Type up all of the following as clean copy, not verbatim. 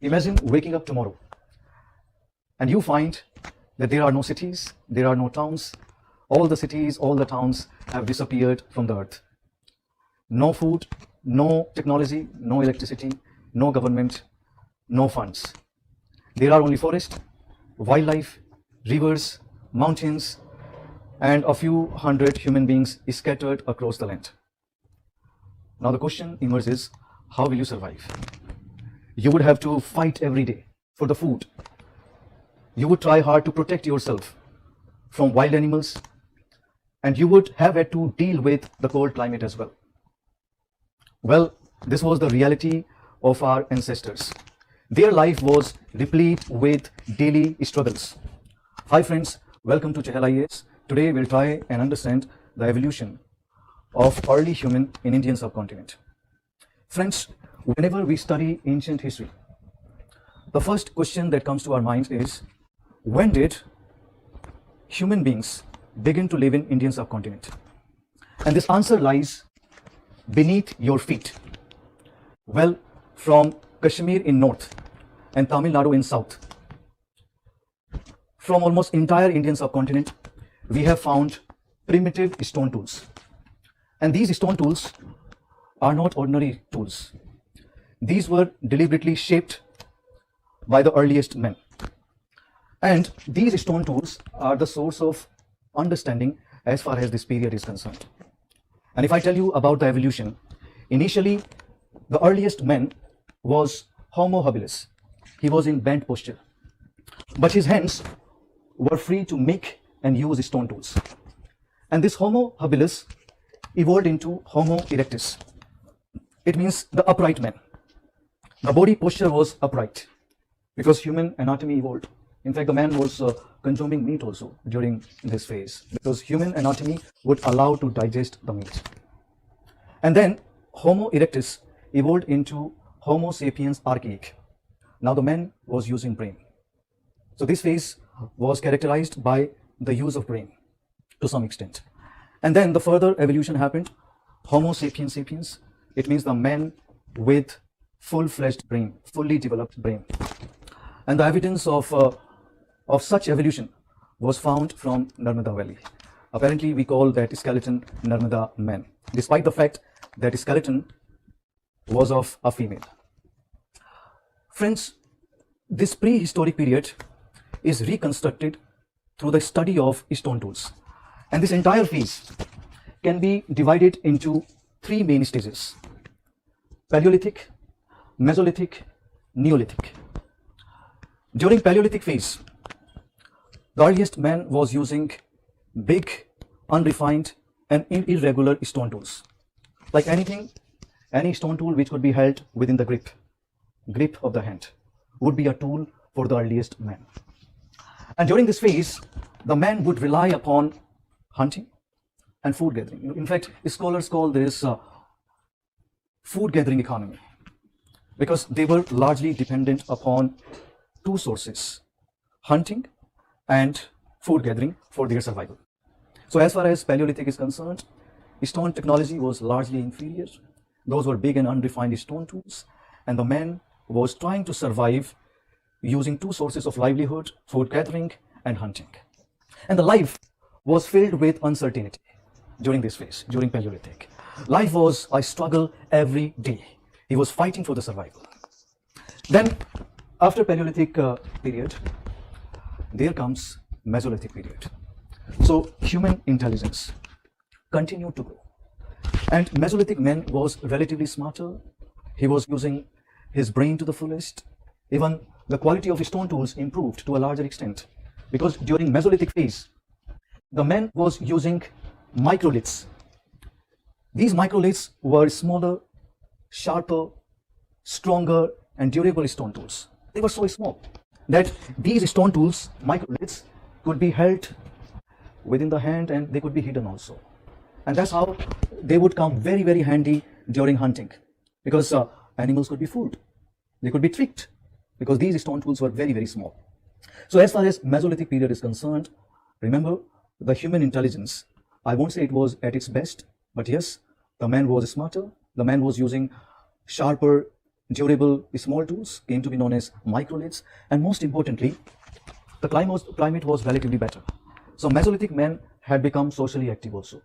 Imagine waking up tomorrow and you find that there are no cities, there are no towns. All the cities, all the towns have disappeared from the earth. No food, no technology, no electricity, no government, no funds. There are only forest, wildlife, rivers, mountains, and a few hundred human beings scattered across the land. Now the question emerges, how will you survive? You would have to fight every day for the food. You would try hard to protect yourself from wild animals, and you would have had to deal with the cold climate as well. Well, this was the reality of our ancestors. Their life was replete with daily struggles. Hi friends, welcome to Chahal IAS. Today we'll try and understand the evolution of early human in Indian subcontinent. Friends, whenever we study ancient history, the first question that comes to our minds is, when did human beings begin to live in Indian subcontinent? And this answer lies beneath your feet. Well, from Kashmir in north and Tamil Nadu in south, from almost entire Indian subcontinent, we have found primitive stone tools. And these stone tools are not ordinary tools. These were deliberately shaped by the earliest men. And these stone tools are the source of understanding as far as this period is concerned. And if I tell you about the evolution, initially the earliest man was Homo habilis. He was in bent posture, but his hands were free to make and use stone tools. And this Homo habilis evolved into Homo erectus. It means the upright man. The body posture was upright because human anatomy evolved. In fact, the man was consuming meat also during this phase because human anatomy would allow to digest the meat. And then Homo erectus evolved into Homo sapiens archaic. Now the man was using brain. So this phase was characterized by the use of brain to some extent. And then the further evolution happened. Homo sapiens sapiens, it means the man with full-fledged brain, fully developed brain. And the evidence of such evolution was found from Narmada Valley. Apparently, we call that skeleton Narmada man, despite the fact that skeleton was of a female. Friends, this prehistoric period is reconstructed through the study of stone tools. And this entire phase can be divided into three main stages: Paleolithic, Mesolithic, Neolithic. During Paleolithic phase, the earliest man was using big, unrefined and irregular stone tools. Like anything, any stone tool which could be held within the grip of the hand would be a tool for the earliest man. And during this phase, the man would rely upon hunting and food gathering. In fact, scholars call this food gathering economy because they were largely dependent upon two sources: hunting and food gathering for their survival. So as far as Paleolithic is concerned, stone technology was largely inferior. Those were big and unrefined stone tools, and the man was trying to survive using two sources of livelihood: food gathering and hunting. And the life was filled with uncertainty during this phase, during Paleolithic. Life was a struggle every day. He was fighting for the survival. Then, after Paleolithic period, there comes Mesolithic period. So human intelligence continued to grow. And Mesolithic man was relatively smarter. He was using his brain to the fullest. Even the quality of stone tools improved to a larger extent, because during Mesolithic phase, the man was using microliths. These microliths were smaller, sharper, stronger, and durable stone tools. They were so small that these stone tools, microliths, could be held within the hand and they could be hidden also. And that's how they would come very, very handy during hunting, because animals could be fooled. They could be tricked because these stone tools were very, very small. So as far as Mesolithic period is concerned, remember, the human intelligence, I won't say it was at its best, but yes, the man was smarter. The man was using sharper, durable small tools came to be known as microliths, and most importantly, the climate was relatively better. So Mesolithic men had become socially active also.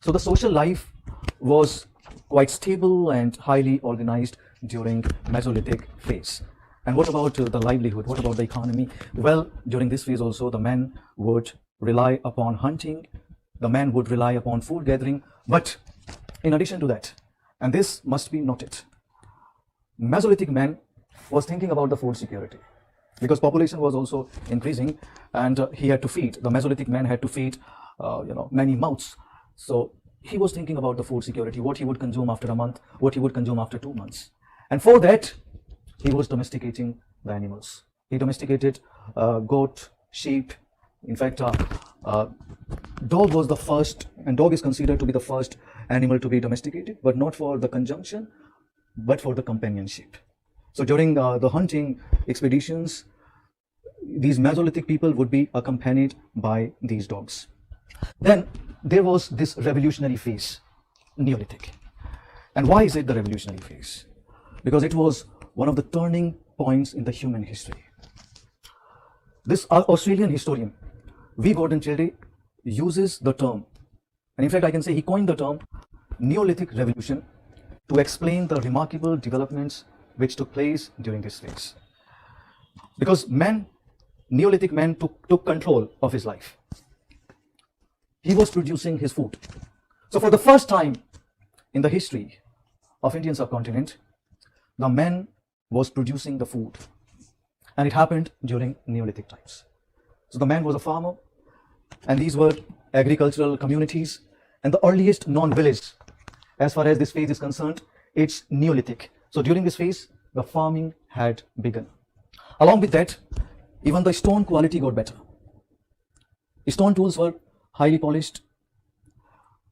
So the social life was quite stable and highly organized during Mesolithic phase. And what about the livelihood? What about the economy? Well, during this phase also, the men would rely upon hunting, the men would rely upon food gathering. But in addition to that, and this must be noted, Mesolithic man was thinking about the food security, because population was also increasing, and he had to feed. The Mesolithic man had to feed, many mouths. So he was thinking about the food security, what he would consume after a month, what he would consume after 2 months. And for that, he was domesticating the animals. He domesticated goat, sheep. In fact, dog was the first, and dog is considered to be the first animal to be domesticated, but not for the consumption, but for the companionship. So during the hunting expeditions, these Mesolithic people would be accompanied by these dogs. Then there was this revolutionary phase, Neolithic. And why is it the revolutionary phase? Because it was one of the turning points in the human history. This Australian historian, V. Gordon Childea, uses the term, and in fact I can say he coined the term Neolithic Revolution to explain the remarkable developments which took place during this phase. Because Neolithic man took control of his life. He was producing his food. So for the first time in the history of Indian subcontinent, the man was producing the food. And it happened during Neolithic times. So the man was a farmer, and these were agricultural communities, and the earliest known village, as far as this phase is concerned, it's Neolithic. So during this phase, the farming had begun. Along with that, even the stone quality got better. Stone tools were highly polished.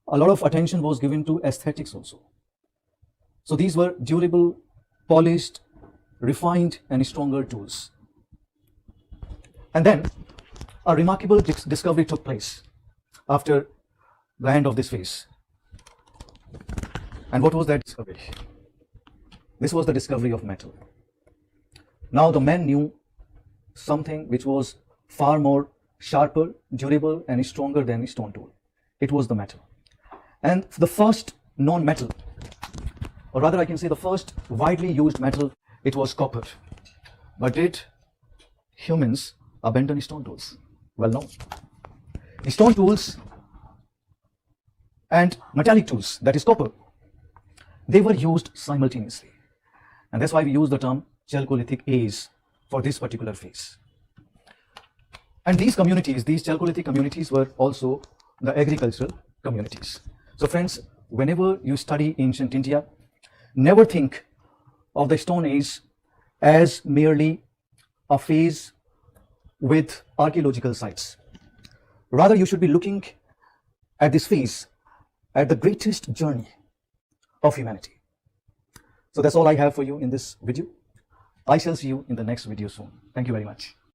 A lot of attention was given to aesthetics also. So these were durable, polished, refined, and stronger tools. And then a remarkable discovery took place after the end of this phase. And what was that discovery? This was the discovery of metal. Now the man knew something which was far more sharper, durable, and stronger than a stone tool. It was the metal. And the first known metal, or rather I can say the first widely used metal, it was copper. But did humans abandon stone tools? Well, no. Stone tools and metallic tools, that is copper, they were used simultaneously. And that's why we use the term Chalcolithic age for this particular phase. And these communities, these Chalcolithic communities, were also the agricultural communities. So friends, whenever you study ancient India, never think of the Stone Age as merely a phase with archaeological sites. Rather, you should be looking at this phase at the greatest journey of humanity. So that's all I have for you in this video. I shall see you in the next video soon. Thank you very much.